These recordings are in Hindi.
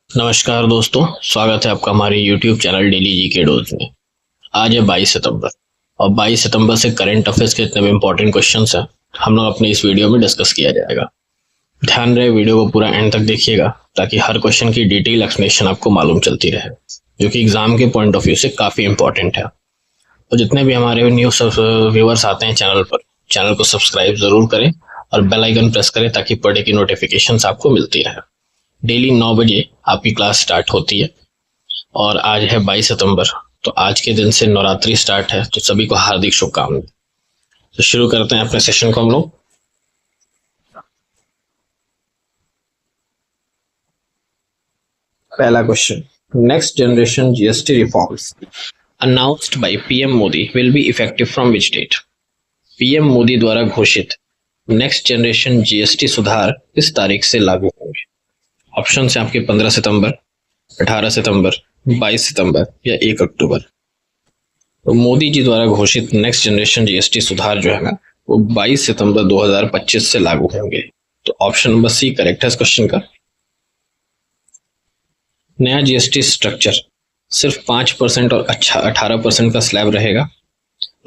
नमस्कार दोस्तों, स्वागत है आपका हमारे YouTube चैनल डेली जी के डोज में। आज है 22 सितंबर और 22 सितंबर से करंट अफेयर्स के इतने इंपॉर्टेंट क्वेश्चंस हैं, हम लोग अपने इस वीडियो में डिस्कस किया जाएगा। ध्यान रहे वीडियो को पूरा एंड तक देखिएगा ताकि हर क्वेश्चन की डिटेल एक्सप्लेनेशन आपको मालूम चलती रहे, जो कि एग्जाम के पॉइंट ऑफ व्यू से काफ़ी इंपॉर्टेंट है। तो जितने भी हमारे न्यू व्यूअर्स आते हैं चैनल पर, चैनल को सब्सक्राइब जरूर करें और बेल आइकन प्रेस करें ताकि पर डे की नोटिफिकेशंस आपको मिलती रहे। डेली 9 बजे आपकी क्लास स्टार्ट होती है और आज है 22 सितंबर, तो आज के दिन से नवरात्रि स्टार्ट है, तो सभी को हार्दिक शुभकामनाएं। तो शुरू करते हैं अपने सेशन को हम लोग। पहला question, next generation GST reforms announced by PM Modi will be effective from which date? PM Modi द्वारा घोषित नेक्स्ट जनरेशन जीएसटी सुधार किस तारीख से लागू होंगे? ऑप्शन है आपके 15 सितंबर, 18 सितंबर, 22 सितंबर या 1 अक्टूबर। तो मोदी जी द्वारा घोषित नेक्स्ट जनरेशन जीएसटी सुधार जो है ना, वो 22 सितंबर 2025 से लागू होंगे। तो ऑप्शन नंबर सी करेक्ट है इस क्वेश्चन का। नया जीएसटी स्ट्रक्चर सिर्फ 5% और 18% का स्लैब रहेगा।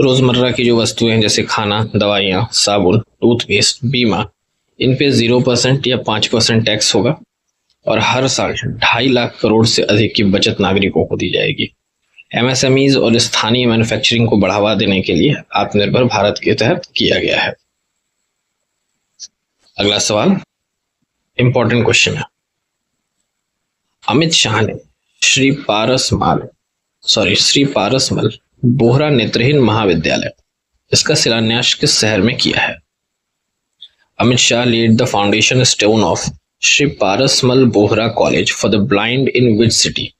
रोजमर्रा की जो वस्तुएं जैसे खाना, दवाइयाँ, साबुन, टूथपेस्ट, बीमा, इन पे 0% या 5% टैक्स होगा और हर साल 2.5 लाख करोड़ से अधिक की बचत नागरिकों को दी जाएगी। एमएसएमईज और स्थानीय मैन्युफैक्चरिंग को बढ़ावा देने के लिए आत्मनिर्भर भारत के तहत किया गया है। अगला सवाल इंपॉर्टेंट क्वेश्चन है। अमित शाह ने श्री पारसमल बोहरा नेत्रहीन महाविद्यालय, इसका शिलान्यास किस शहर में किया है? Amit Shah laid the foundation stone of Shri Parasmal Bohra college for the blind in which city?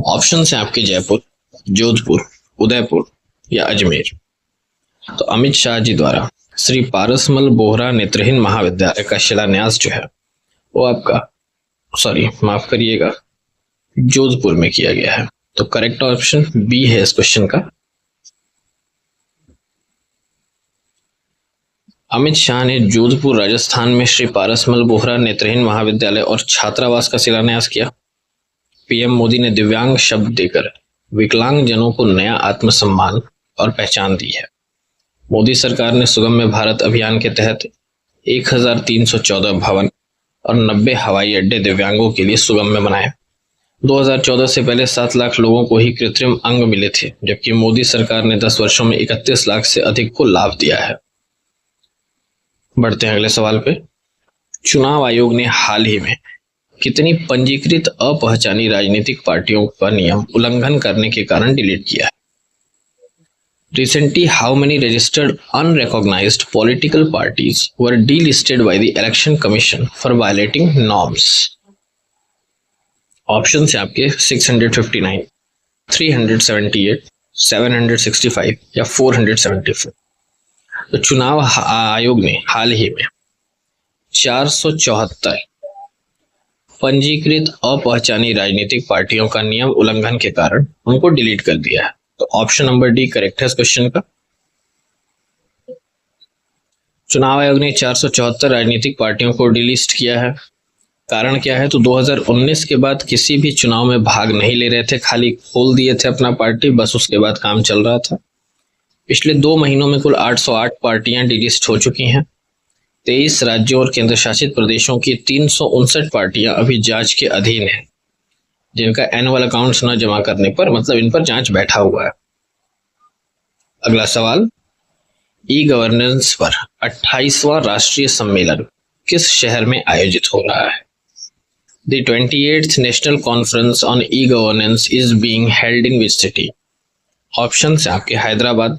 Option है आपके जयपुर, जोधपुर, उदयपुर या अजमेर। तो अमित शाह जी द्वारा श्री पारसमल बोहरा नेत्रहीन महाविद्यालय का शिलान्यास जो है वो आपका माफ करिएगा, जोधपुर में किया गया है। तो करेक्ट ऑप्शन बी है इस क्वेश्चन का। अमित शाह ने जोधपुर राजस्थान में श्री पारसमल बोहरा नेत्रहीन महाविद्यालय और छात्रावास का शिलान्यास किया। पीएम मोदी ने दिव्यांग शब्द देकर विकलांग जनों को नया आत्मसम्मान और पहचान दी है। मोदी सरकार ने सुगम्य भारत अभियान के तहत 1314 भवन और 90 हवाई अड्डे दिव्यांगों के लिए सुगम्य बनाए। 2014 से पहले 7 लाख लोगों को ही कृत्रिम अंग मिले थे, जबकि मोदी सरकार ने 10 वर्षों में 31 लाख से अधिक को लाभ दिया है। बढ़ते हैं अगले सवाल पे। चुनाव आयोग ने हाल ही में कितनी पंजीकृत अपहचानी राजनीतिक पार्टियों का नियम उल्लंघन करने के कारण डिलीट किया है? Recently, how many registered unrecognized political parties were delisted by the Election Commission for violating norms? Option है आपके 659, 378, 765 या 474। तो चुनाव आयोग ने हाल ही में 474 पंजीकृत अपहचानी राजनीतिक पार्टियों का नियम उल्लंघन के कारण उनको डिलीट कर दिया है। तो ऑप्शन नंबर डी करेक्ट है इस क्वेश्चन का। चुनाव आयोग ने 474 राजनीतिक पार्टियों को डिलिस्ट किया है। कारण क्या है? तो 2019 के बाद किसी भी चुनाव में भाग नहीं ले रहे थे, खाली खोल दिए थे अपना पार्टी, बस उसके बाद काम चल रहा था। पिछले 2 महीनों में कुल 808 पार्टियां डिलिस्ट हो चुकी हैं। 23 राज्यों और केंद्र शासित प्रदेशों की 359 पार्टियां अभी जांच के अधीन हैं, जिनका एनुअल अकाउंट्स न जमा करने पर मतलब इन पर जांच बैठा हुआ है। अगला सवाल, ई गवर्नेंस पर 28वां राष्ट्रीय सम्मेलन किस शहर में आयोजित हो रहा है? The 28th national conference on e governance is being held in which city? Option है आपके हैदराबाद,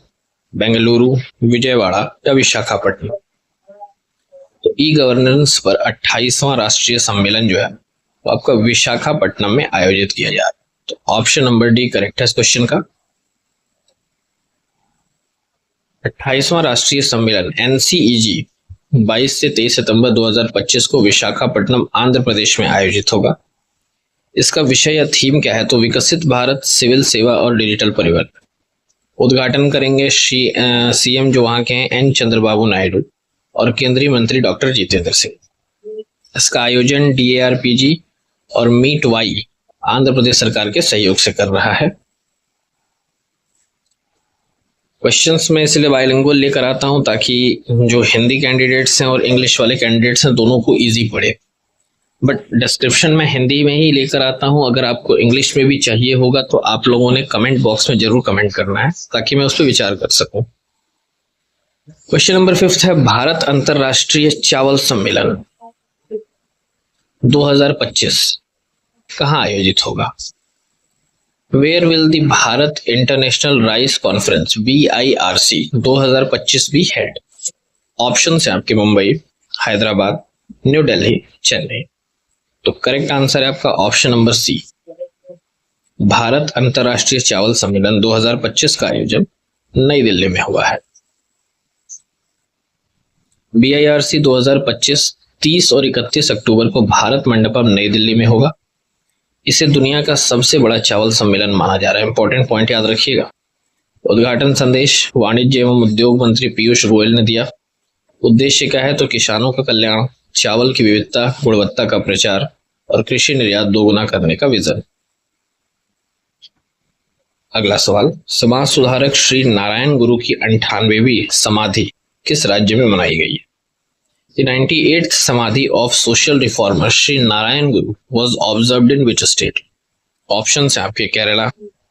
बेंगलुरु, विजयवाड़ा या विशाखापट्टनम। तो ई गवर्नेंस पर 28वां राष्ट्रीय सम्मेलन जो है वो आपका विशाखापट्टनम में आयोजित किया जा रहा है। तो ऑप्शन नंबर डी करेक्ट है इस क्वेश्चन का। 28वां राष्ट्रीय सम्मेलन एनसीईजी 22 से 23 सितंबर 2025 को विशाखापट्टनम आंध्र प्रदेश में आयोजित होगा। इसका विषय या थीम क्या है? तो विकसित भारत, सिविल सेवा और डिजिटल परिवर्तन। उद्घाटन करेंगे सीएम जो वहां के हैं एन चंद्रबाबू नायडू और केंद्रीय मंत्री डॉक्टर जितेंद्र सिंह। इसका आयोजन DARPG और मीट वाई आंध्र प्रदेश सरकार के सहयोग से कर रहा है। क्वेश्चंस में इसलिए बाइलिंगुअल लेकर आता हूं ताकि जो हिंदी कैंडिडेट्स हैं और इंग्लिश वाले कैंडिडेट्स हैं दोनों को इजी पड़े, बट डिस्क्रिप्शन में हिंदी में ही लेकर आता हूं। अगर आपको इंग्लिश में भी चाहिए होगा तो आप लोगों ने कमेंट बॉक्स में जरूर कमेंट करना है ताकि मैं उस पर विचार कर सकूं। क्वेश्चन नंबर 5 है, भारत अंतरराष्ट्रीय चावल सम्मेलन 2025 कहाँ आयोजित होगा? Where will the Bharat international rice conference BIRC 2025 be held? Option है आपके मुंबई, हैदराबाद, न्यू दिल्ली, चेन्नई। तो करेक्ट आंसर है आपका ऑप्शन नंबर सी, भारत अंतरराष्ट्रीय चावल सम्मेलन 2025 का आयोजन नई दिल्ली में हुआ है। BIRC 2025 30 और 31 अक्टूबर को भारत मंडपम नई दिल्ली में होगा। इसे दुनिया का सबसे बड़ा चावल सम्मेलन माना जा रहा है। इंपॉर्टेंट पॉइंट याद रखिएगा। उद्घाटन संदेश वाणिज्य एवं उद्योग मंत्री पीयूष गोयल ने दिया। उद्देश्य क्या है? तो किसानों का कल्याण, चावल की विविधता, गुणवत्ता का प्रचार और कृषि निर्यात दोगुना करने का विजन। अगला सवाल, समाज सुधारक श्री नारायण गुरु की 98वीं समाधि किस राज्य में मनाई गई है? The 98th समाधि of social reformer Shri Narayan Guru was observed in which state? Option है आपके केरला,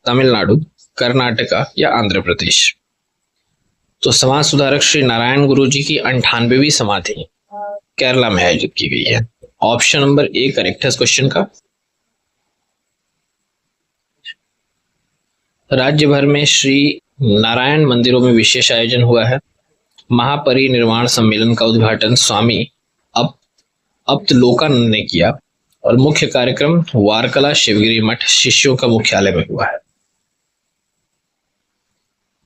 तमिलनाडु, कर्नाटका या आंध्र प्रदेश। तो समाज सुधारक श्री नारायण गुरु जी की 98वीं समाधि केरला में आयोजित की गई है। ऑप्शन नंबर ए करेक्ट है इस क्वेश्चन का। राज्य भर में श्री नारायण मंदिरों में विशेष आयोजन हुआ है। महापरिनिर्वाण सम्मेलन का उद्घाटन स्वामी अप्तलोकानंद ने किया और मुख्य कार्यक्रम वारकला शिवगिरी मठ शिष्यों का मुख्यालय में हुआ है।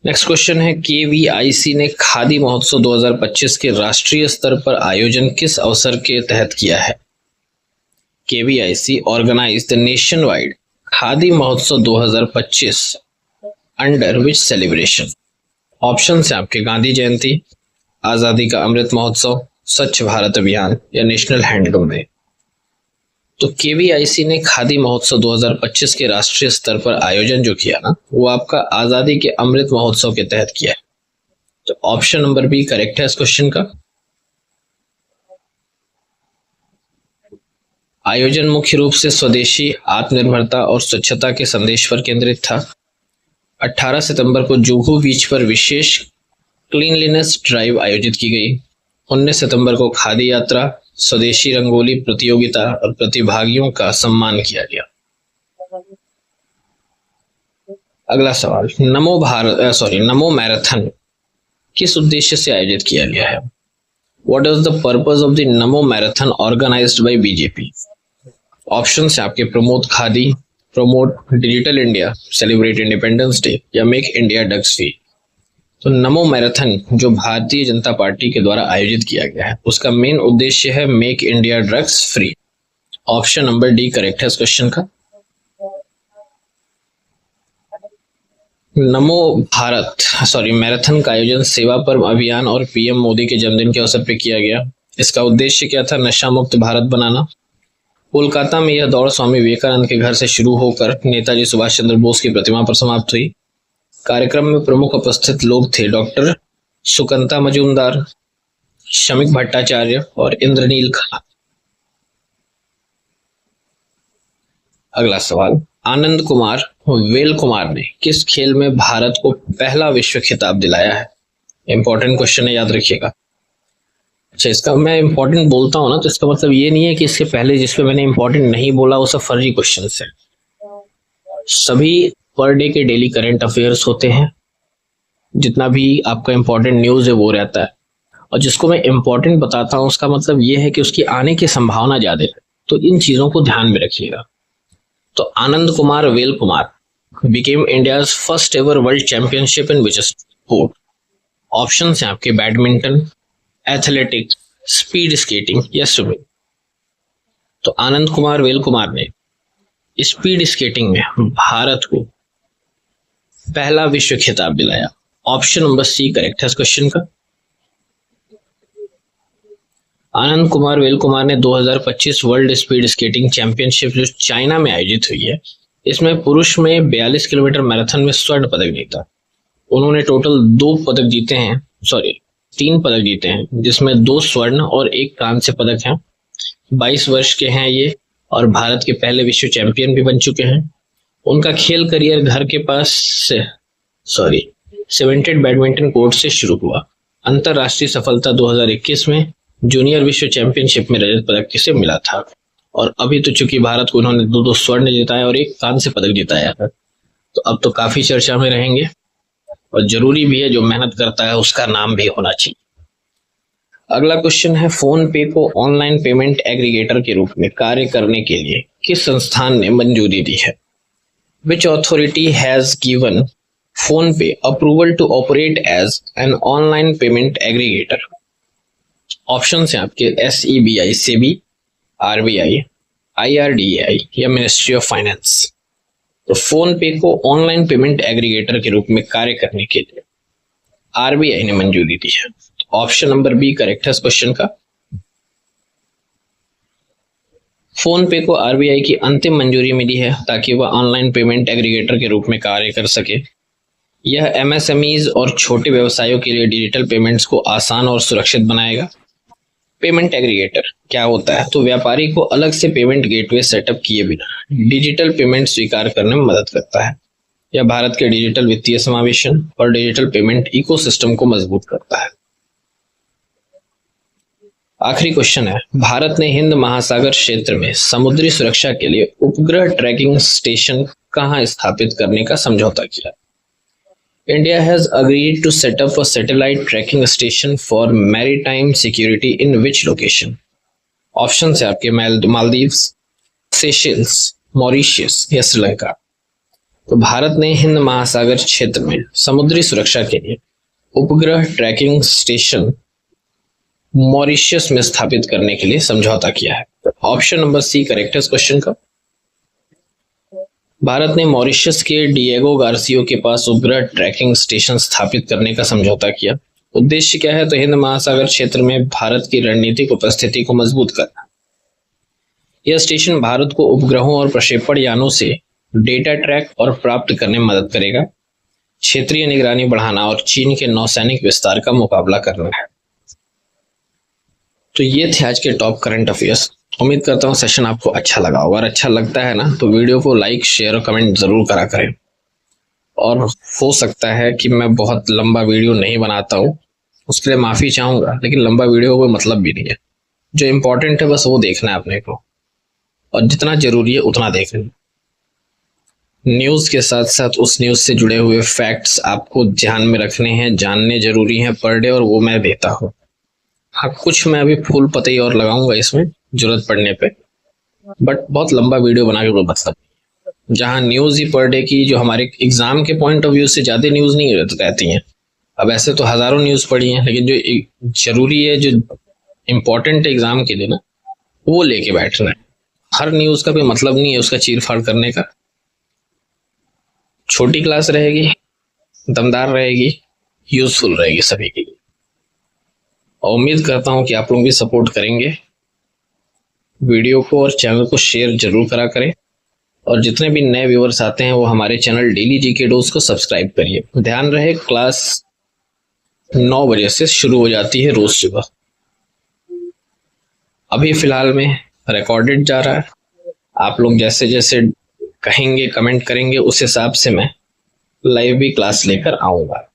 नेक्स्ट क्वेश्चन है, KVIC ने खादी महोत्सव 2025 के राष्ट्रीय स्तर पर आयोजन किस अवसर के तहत किया है? KVIC organise the nationwide Khadi Mahotsav 2025 under which celebration? Option है आपके गांधी जयंती, आजादी का अमृत महोत्सव, स्वच्छ भारत अभियान या नेशनल हैंडलूम डे। तो KVIC ने खादी महोत्सव 2025 के राष्ट्रीय स्तर पर आयोजन जो किया ना, वो आपका आजादी के अमृत महोत्सव के तहत किया है। तो ऑप्शन नंबर बी करेक्ट है इस क्वेश्चन का। आयोजन मुख्य रूप से स्वदेशी, आत्मनिर्भरता और स्वच्छता के संदेश पर केंद्रित था। 18 सितंबर को जुहू बीच पर विशेष क्लीनलीनेस ड्राइव आयोजित की गई। 19 सितंबर को खादी यात्रा, स्वदेशी रंगोली प्रतियोगिता और प्रतिभागियों का सम्मान किया गया। अगला सवाल, नमो मैराथन किस उद्देश्य से आयोजित किया गया है? What is the purpose of the Namo marathon organised by BJP? Option है आपके promote khadi, promote digital India, celebrate independence day या मेक इंडिया ड्रग्स फ्री। तो नमो मैराथन जो भारतीय जनता पार्टी के द्वारा आयोजित किया गया है उसका मेन उद्देश्य है make India drugs free. Option number D correct है इस क्वेश्चन का। मैराथन का आयोजन सेवा पर्व अभियान और PM मोदी के जन्मदिन के अवसर पर किया गया। इसका उद्देश्य क्या था? नशा मुक्त भारत बनाना। कोलकाता में यह दौड़ स्वामी विवेकानंद के घर से शुरू होकर नेताजी सुभाष चंद्र बोस की प्रतिमा पर समाप्त हुई। कार्यक्रम में प्रमुख उपस्थित लोग थे डॉक्टर सुकंता मजूमदार, शमीक भट्टाचार्य और इंद्रनील खन्ना। अगला सवाल, आनंद कुमार वेल कुमार ने किस खेल में भारत को पहला विश्व खिताब दिलाया है? इंपॉर्टेंट क्वेश्चन है, याद रखिएगा। अच्छा, इसका मैं इंपॉर्टेंट बोलता हूं ना तो इसका मतलब ये नहीं है कि इसके पहले जिसपे मैंने इंपॉर्टेंट नहीं बोला वो सब फर्जी क्वेश्चन है। सभी पर डे के डेली करंट अफेयर्स होते हैं, जितना भी आपका इंपॉर्टेंट न्यूज है वो रहता है, और जिसको मैं इंपॉर्टेंट बताता हूँ उसका मतलब ये है कि उसकी आने की संभावना ज्यादा है। तो इन चीजों को ध्यान में रखिएगा। तो Anand Kumar Vel Kumar became India's first ever world championship in which sport? Option है आपके बैडमिंटन, एथलेटिक्स, स्पीड स्केटिंग या स्विमिंग। तो आनंद कुमार वेल कुमार ने स्पीड स्केटिंग में भारत को पहला विश्व खिताब दिलाया। ऑप्शन नंबर सी करेक्ट है इस क्वेश्चन का। आनंद कुमार वेल कुमार ने 2025 वर्ल्ड स्पीड स्केटिंग चैंपियनशिप जो चाइना में आयोजित हुई है, इसमें पुरुष में 42 किलोमीटर मैराथन में स्वर्ण पदक जीता। उन्होंने टोटल 3 पदक जीते हैं, जिसमें 2 स्वर्ण और 1 कांस्य पदक हैं। 22 वर्ष के हैं ये और भारत के पहले विश्व चैंपियन भी बन चुके हैं। उनका खेल करियर घर के पास सीमेंटेड बैडमिंटन कोर्ट से शुरू हुआ। अंतरराष्ट्रीय सफलता 2021 में जूनियर विश्व चैंपियनशिप में रजत पदक से मिला था और अभी तो चूंकि भारत को उन्होंने 2 स्वर्ण जिताया और 1 कांस्य पदक जिताया है, तो अब तो काफी चर्चा में रहेंगे और जरूरी भी है, जो मेहनत करता है उसका नाम भी होना चाहिए। अगला क्वेश्चन है, फोन पे को ऑनलाइन पेमेंट एग्रीगेटर के रूप में कार्य करने के लिए किस संस्थान ने मंजूरी दी है? Which authority has given PhonePe approval to operate as an online payment aggregator? Option है आपके SEBI, सेबी, RBI, IRDAI या मिनिस्ट्री ऑफ फाइनेंस। तो फोन पे को ऑनलाइन पेमेंट एग्रीगेटर के रूप में कार्य करने के लिए RBI ने मंजूरी दी है। ऑप्शन नंबर बी करेक्ट है इस क्वेश्चन का। फोन पे को RBI की अंतिम मंजूरी मिली है ताकि वह ऑनलाइन पेमेंट एग्रीगेटर के रूप में कार्य कर सके। यह MSMEs और छोटे व्यवसायों के लिए डिजिटल पेमेंट्स को आसान और सुरक्षित बनाएगा। पेमेंट एग्रीगेटर क्या होता है? तो व्यापारी को अलग से पेमेंट गेटवे सेटअप किए बिना डिजिटल पेमेंट स्वीकार करने में मदद करता है। यह भारत के डिजिटल वित्तीय समावेशन और डिजिटल पेमेंट इकोसिस्टम को मजबूत करता है। आखिरी क्वेश्चन है, भारत ने हिंद महासागर क्षेत्र में समुद्री सुरक्षा के लिए उपग्रह ट्रैकिंग स्टेशन कहां स्थापित करने का समझौता किया? India has agreed to set up a satellite tracking station for maritime security in which location? Option है आपके मालदीव्स, सेशेल्स, मॉरिशियस या श्रीलंका। तो भारत ने हिंद महासागर क्षेत्र में समुद्री सुरक्षा के लिए उपग्रह ट्रैकिंग स्टेशन मॉरिशियस में स्थापित करने के लिए समझौता किया है। तो ऑप्शन नंबर सी करेक्ट है इस क्वेश्चन का। भारत ने मॉरिशस के डिएगो गार्सियो के पास उपग्रह ट्रैकिंग स्टेशन स्थापित करने का समझौता किया। उद्देश्य क्या है? तो हिंद महासागर क्षेत्र में भारत की रणनीतिक उपस्थिति को मजबूत करना। यह स्टेशन भारत को उपग्रहों और प्रक्षेपण यानों से डेटा ट्रैक और प्राप्त करने में मदद करेगा, क्षेत्रीय निगरानी बढ़ाना और चीन के नौसैनिक विस्तार का मुकाबला करना है। तो ये थे आज के टॉप करंट अफेयर्स। उम्मीद करता हूँ सेशन आपको अच्छा लगा होगा। अगर अच्छा लगता है ना तो वीडियो को लाइक, शेयर और कमेंट जरूर करा करें। और हो सकता है कि मैं बहुत लंबा वीडियो नहीं बनाता हूँ, उसके लिए माफ़ी चाहूँगा, लेकिन लंबा वीडियो कोई मतलब भी नहीं है। जो इम्पोर्टेंट है बस वो देखना है अपने को, और जितना जरूरी है उतना देख लें। न्यूज़ के साथ साथ उस न्यूज़ से जुड़े हुए फैक्ट्स आपको ध्यान में रखने हैं, जानने जरूरी हैं पर डे, और वो मैं देता हूँ। हाँ, कुछ मैं अभी फूल पत्ते और लगाऊंगा इसमें जरूरत पड़ने पे, बट बहुत लंबा वीडियो बना के कोई मतलब नहीं। जहाँ न्यूज़ ही पर डे की जो हमारे एग्जाम के पॉइंट ऑफ व्यू से ज़्यादा न्यूज़ नहीं रहती हैं। अब ऐसे तो हज़ारों न्यूज़ पढ़ी हैं, लेकिन जो जरूरी है, जो इम्पोर्टेंट है एग्जाम के लिए ना, वो लेके बैठना है। हर न्यूज़ का कोई मतलब नहीं है उसका चीर फाड़ करने का। छोटी क्लास रहेगी, दमदार रहेगी, यूजफुल रहेगी सभी के लिए। और उम्मीद करता हूँ कि आप लोग भी सपोर्ट करेंगे वीडियो को, और चैनल को शेयर जरूर करा करें। और जितने भी नए व्यूअर्स आते हैं वो हमारे चैनल डेली जीके डोज को सब्सक्राइब करिए। ध्यान रहे, क्लास 9 बजे से शुरू हो जाती है रोज सुबह। अभी फिलहाल में रिकॉर्डेड जा रहा है। आप लोग जैसे जैसे कहेंगे, कमेंट करेंगे, उस हिसाब से मैं लाइव भी क्लास लेकर आऊंगा।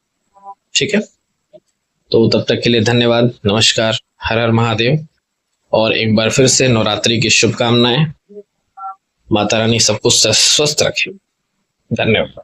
ठीक है, तो तब तक के लिए धन्यवाद, नमस्कार, हर हर महादेव। और एक बार फिर से नवरात्रि की शुभकामनाएं। माता रानी सबको स्वस्थ रखे। धन्यवाद।